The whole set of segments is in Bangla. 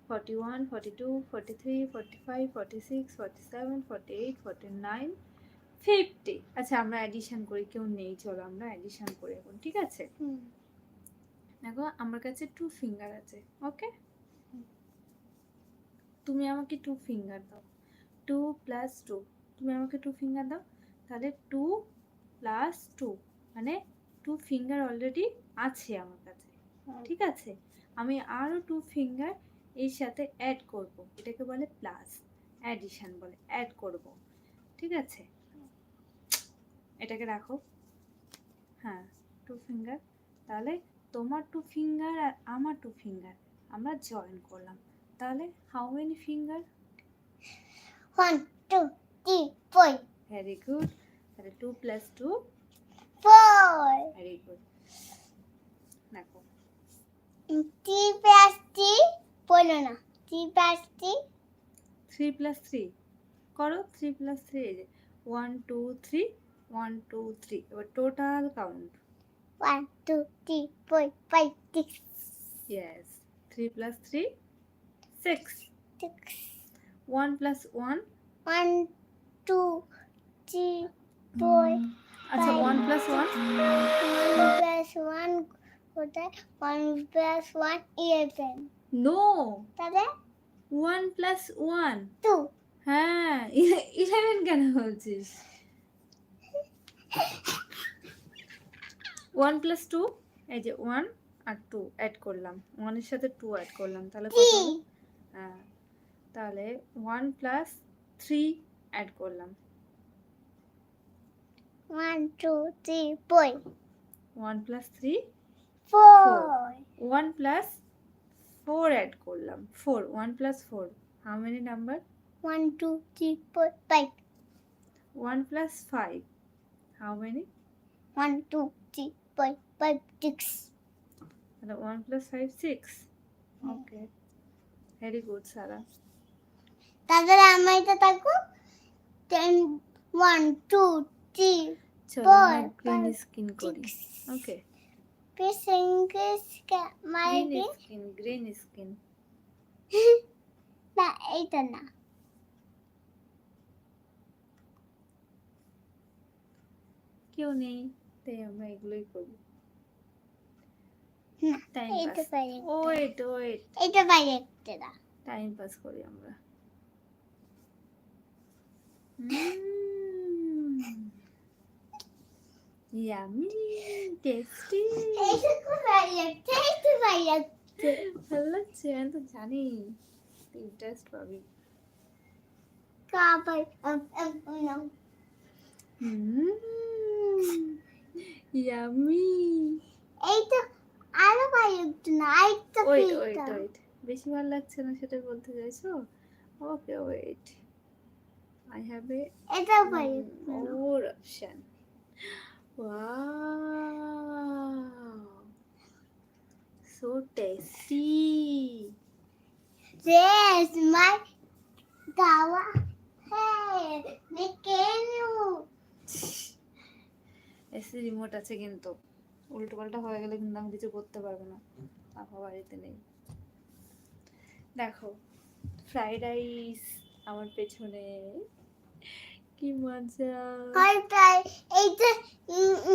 41, 42, 43, 45, 46, 47, 48, 49, 50। আচ্ছা আমরা অ্যাডিশন করি, কেউ নেই, চলো আমরা অ্যাডিশন করি এখন, ঠিক আছে? দেখো আমার কাছে 2 ফিঙ্গার আছে, ওকে? তুমি আমাকে 2 ফিঙ্গার দাও। 2 প্লাস 2, তুমি আমাকে 2 ফিঙ্গার দাও। তাহলে 2 প্লাস 2 মানে 2 ফিঙ্গার অলরেডি আছে আমার কাছে, ঠিক আছে? আমি আরও 2 ফিঙ্গার এর সাথে অ্যাড করব, এটাকে বলে প্লাস, অ্যাডিশন বলে, অ্যাড করব, ঠিক আছে? এটাকে রাখো, হ্যাঁ 2 ফিঙ্গার। তাহলে তোমার 2 ফিঙ্গার আর আমার 2 ফিঙ্গার আমরা জয়েন করলাম, তাহলে how many finger? 1 2 3 4 very good. তাহলে 2 প্লাস 2 4 ভেরি গুড। দেখো 3 plus 3 বলো না 3 plus 3 3 প্লাস 3 করো, 3 প্লাস 3 এই যে 1 2 3 1 2 3, এবার total count. 1 2 3 4 5 6 yes, 3 plus 3 6, 6 1 plus 1 1 2 3 4 আচ্ছা 1 প্লাস 1 1 plus 1 কোথায় 1 plus 1 11 নো, তাহলে 1 প্লাস 1, 2 হ্যাঁ 11 কেন বলছিস? 1 প্লাস 2 এই যে 1 আর 2 অ্যাড করলাম, 1 এর সাথে 2 অ্যাড করলাম, তাহলে কত হলো? হ্যাঁ তাহলে 1 প্লাস 3 অ্যাড করলাম, 1 2 3 4 1 প্লাস 3 4 1 প্লাস 4 অ্যাড করলাম, 4, 1 plus 4 how many number? 1 2 3 4 5 1 plus 5 how many? 1 2 3 4 5 6 তাহলে 1 প্লাস 5 6, ওকে ভেরি গুড সারা। তাহলে আমরা এটা থাকবো 10 1 2 3 চলো আমরা গ্রিন স্কিন করি, ওকে? গ্রিন স্কিন না এইটা না কেউ নেই, তাই আমরা এগুলোই করি। না টাইম এইটা পাস, পারে ওয়েট ওয়েট, এইটা পারে একটা না টাইম পাস করি আমরা। ইয়ামি টেস্টি, এইটা খুব ভালো লাগছে এইটা ভালো লাগছে ভালো লাগছে, আমি তো জানি তুই ইন্টারেস্ট পাবি। কাবার নাও ইয়ামি। এইটা আরো ভালো লাগছে না এইটা ওয়েট ওয়েট ওয়েট, বেশি ভালো লাগছে না সেটা বলতে চাইছো? Okay wait, I have a এটা ভালো more option. Wow, so tasty. Yes, my dawa. Hey, mekenu. AC remote আছে কিন্তু উল্টো পাল্টা হয়ে গেলে কিন্তু আমি কিছু করতে পারবো না, আপা বাড়িতে নেই। দেখো ফ্রাইড রাইস আমার পেছনে, কি মজা। হাই এইটা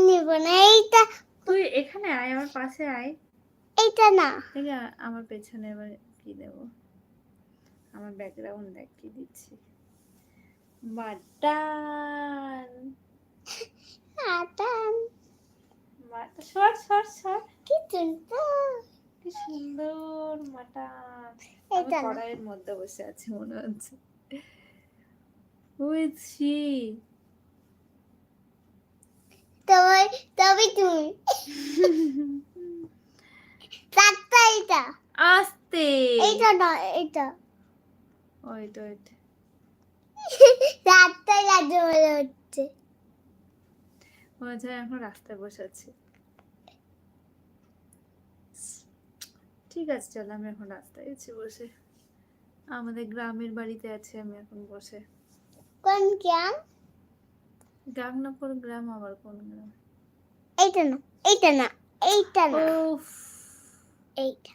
নিব না এইটা তুই এখানে আয়, আমার পাশে আয়, এইটা না ঠিক আছে? আমার পেছনে এবার কি দেব, আমার ব্যাকগ্রাউন্ড দেখ কি দিচ্ছি, মাটন। আটান সর সর সর, কি সুন্দর কি সুন্দর মাটন। আমি এইটা না কড়াইয়ের মধ্যে বসে আছি মনে হচ্ছে। উইথ শি, তবে তুমি চারটা এইটা আস্তে, এইটা না এইটা ওয়েট ওয়েট, চারটাই রাজ্য মনে হচ্ছে মনে হচ্ছে এখন রাস্তায় বসে আছি। ঠিক আছে চলো আমি এখন রাস্তায় আছি বসে, আমাদের গ্রামের বাড়িতে আছি আমি এখন বসে। কোন গ্রাম গাংনাপুর গ্রাম, আবার কোন গ্রাম? এইটা না এইটা না এইটা না উফ, এইটা